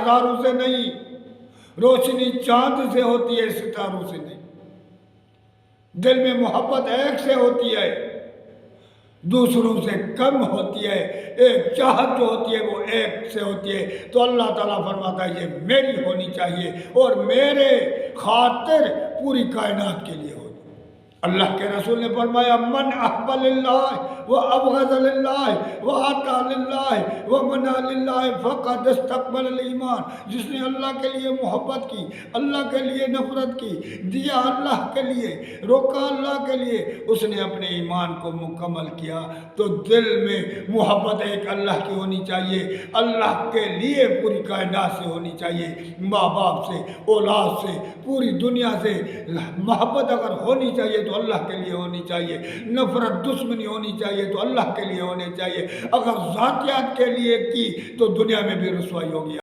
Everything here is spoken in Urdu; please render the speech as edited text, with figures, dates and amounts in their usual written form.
ہزاروں سے نہیں، روشنی چاند سے ہوتی ہے، ستاروں سے نہیں۔ دل میں محبت ایک سے ہوتی ہے، دوسروں سے کم ہوتی ہے، ایک چاہت جو ہوتی ہے وہ ایک سے ہوتی ہے۔ تو اللہ تعالیٰ فرماتا ہے یہ میری ہونی چاہیے اور میرے خاطر پوری کائنات کے لیے ہو۔ اللہ کے رسول نے فرمایا من احب للہ و ابغض للہ و عطا للہ و منع للہ فقد استقبل الایمان، جس نے اللہ کے لیے محبت کی، اللہ کے لیے نفرت کی، دیا اللہ کے لیے، روکا اللہ کے لیے، اس نے اپنے ایمان کو مکمل کیا۔ تو دل میں محبت ایک اللہ کی ہونی چاہیے، اللہ کے لیے پوری کائنات سے ہونی چاہیے، ماں باپ سے، اولاد سے، پوری دنیا سے محبت اگر ہونی چاہیے تو اللہ کے لیے ہونی چاہیے، نفرت دشمنی ہونی چاہیے تو اللہ کے لیے ہونی چاہیے۔ اگر ذاتیات کے لیے کی تو دنیا میں بھی رسوائی ہوگی۔